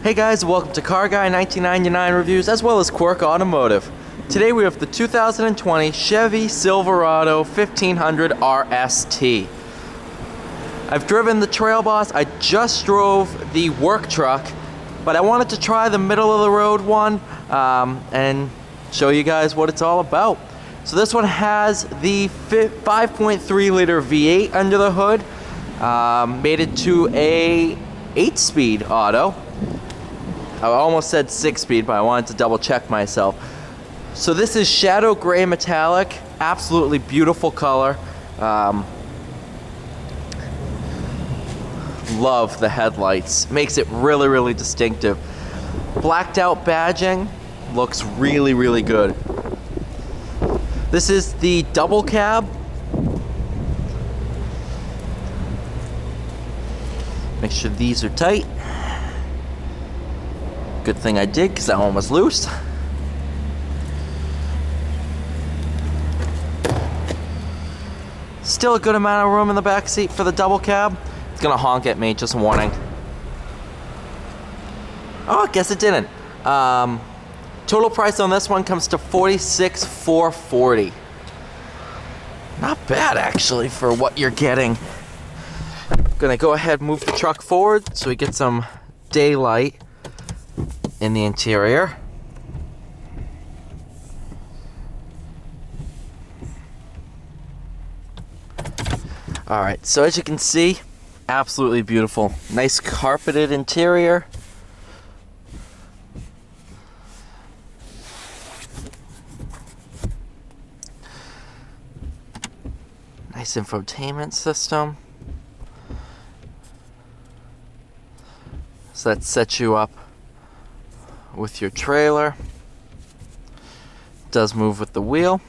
Hey guys, welcome to Car Guy 1999 Reviews as well as Quirk Automotive. Today we have the 2020 Chevy Silverado 1500 RST. I've driven the Trail Boss, I just drove the work truck, but I wanted to try the middle of the road one and show you guys what it's all about. So this one has the 5.3 liter V8 under the hood, made it to a 8-speed auto. I almost said 6-speed, but I wanted to double check myself. So this is shadow gray metallic, absolutely beautiful color. Love the headlights, makes it really distinctive. Blacked out badging, looks really good. This is the double cab. Make sure these are tight. Good thing I did, because that one was loose. Still a good amount of room in the back seat for the double cab. It's gonna honk at me, just a warning. Oh, I guess it didn't. Total price on this one comes to $46,440. Not bad, actually, for what you're getting. Gonna go ahead and move the truck forward so we get some daylight in the interior. Alright, so as you can see, absolutely beautiful. Nice carpeted interior. Nice infotainment system. So that sets you up with your trailer. Does move with the wheel.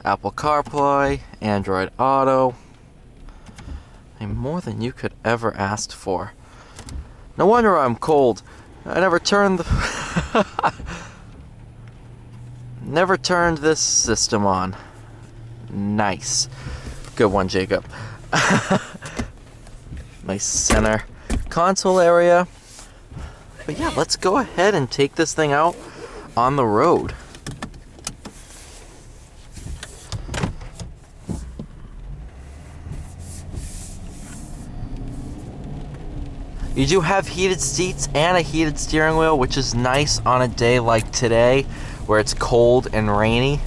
Apple CarPlay, Android Auto. And more than you could ever ask for. No wonder I'm cold. I never turned the never turned this system on. Nice. Good one, Jacob. Nice center console area. But yeah, let's go ahead and take this thing out on the road. You do have heated seats and a heated steering wheel, which is nice on a day like today where it's cold and rainy.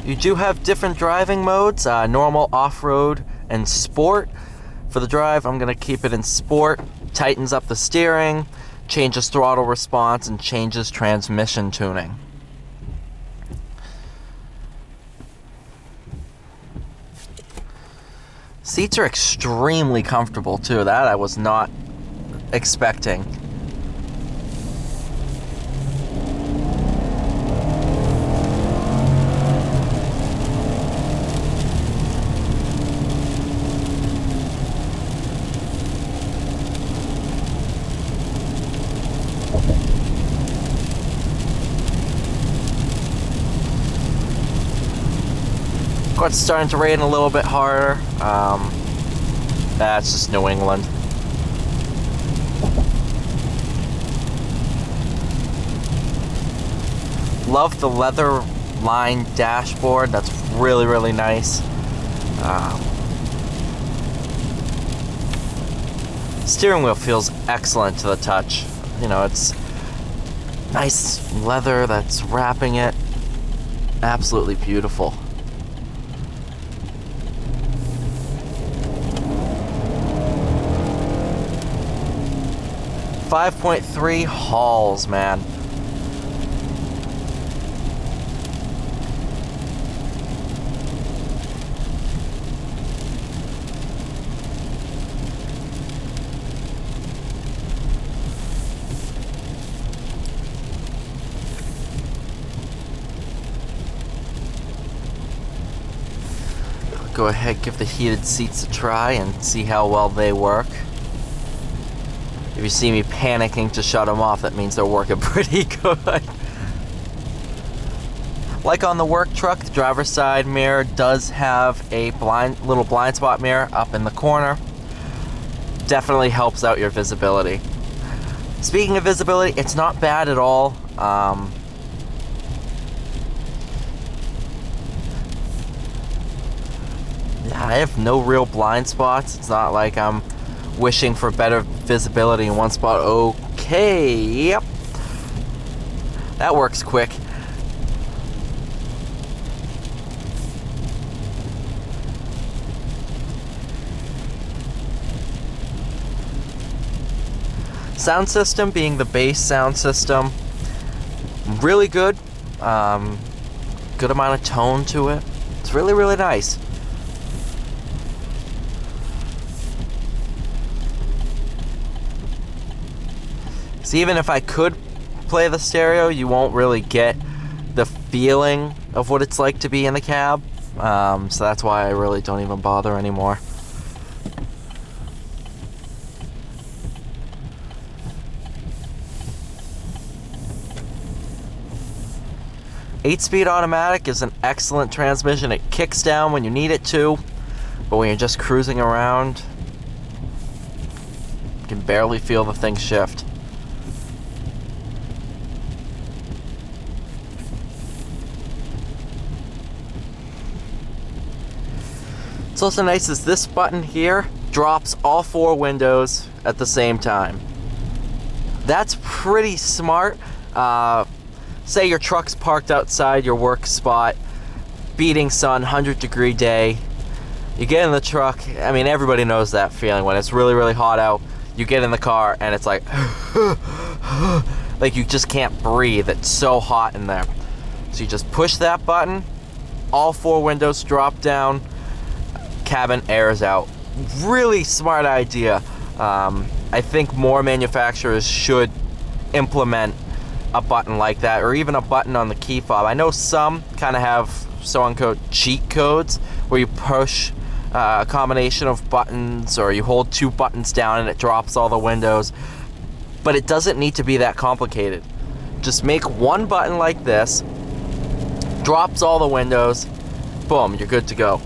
You do have different driving modes, normal, off-road, and sport. For the drive, I'm going to keep it in sport. Tightens up the steering, changes throttle response, and changes transmission tuning. Seats are extremely comfortable too. That I was not expecting. It's starting to rain a little bit harder. That's just New England. Love the leather lined dashboard. That's really nice. Steering wheel feels excellent to the touch. You know, it's nice leather that's wrapping it. Absolutely beautiful. 5.3 hauls, man. go ahead, give the heated seats a try and see how well they work. If you see me panicking to shut them off, that means they're working pretty good. Like on the work truck, the driver's side mirror does have a little blind spot mirror up in the corner. Definitely helps out your visibility. Speaking of visibility, it's not bad at all. Yeah, I have no real blind spots. It's not like I'm wishing for better visibility in one spot. Okay, yep. That works quick. Sound system being the bass sound system, really good. Good amount of tone to it. It's really, really nice. So even if I could play the stereo, you won't really get the feeling of what it's like to be in the cab. So that's why I really don't even bother anymore. Eight-speed automatic is an excellent transmission. It kicks down when you need it to, but when you're just cruising around, you can barely feel the thing shift. What's also nice is this button here drops all four windows at the same time. That's pretty smart. Say your truck's parked outside your work spot, beating sun, 100-degree day. You get in the truck. I mean, everybody knows that feeling when it's really, really hot out. You get in the car and it's like, like you just can't breathe. It's so hot in there. So you just push that button, all four windows drop down, cabin airs out. Really smart idea. I think more manufacturers should implement a button like that, or even a button on the key fob. I know some kind of have so-and-so cheat codes where you push a combination of buttons, or you hold two buttons down and it drops all the windows, but it doesn't need to be that complicated. Just make one button like this, drops all the windows, boom, you're good to go.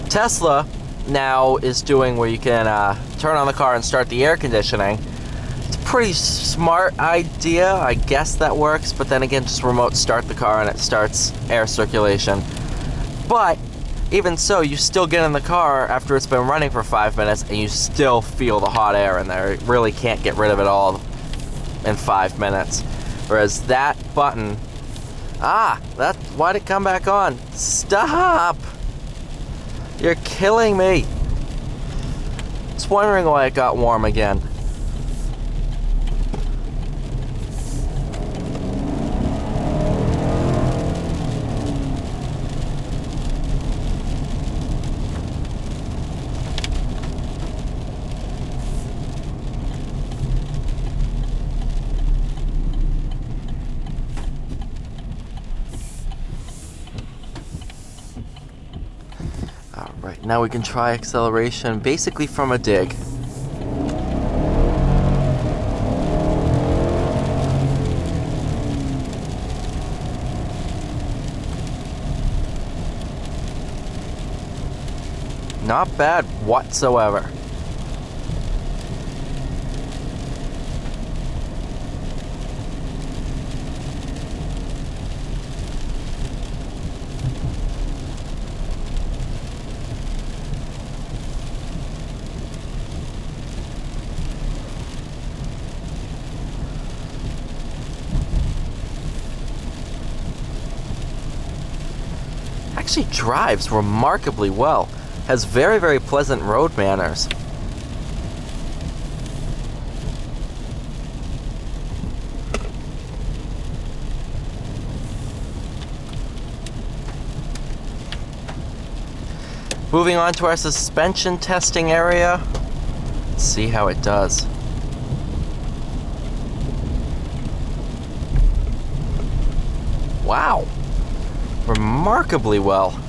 Tesla now is doing where you can turn on the car and start the air conditioning. Pretty smart idea. I guess that works, but then again, just remote start the car and it starts air circulation. But even so, you still get in the car after it's been running for 5 minutes and you still feel the hot air in there. You really can't get rid of it all in 5 minutes. Whereas that button, why'd it come back on? Stop! You're killing me. Just wondering why it got warm again. Alright, now we can try acceleration basically from a dig. Not bad whatsoever. Actually drives remarkably well. Has very, very pleasant road manners. Moving on to our suspension testing area. Let's see how it does. Wow. Remarkably well.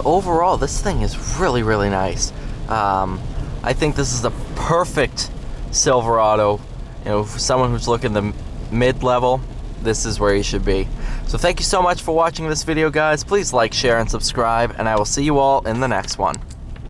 overall, this thing is really, really nice. I think this is the perfect Silverado. You know, for someone who's looking the mid-level, this is where you should be. So thank you so much for watching this video, guys. Please like, share, and subscribe, and I will see you all in the next one.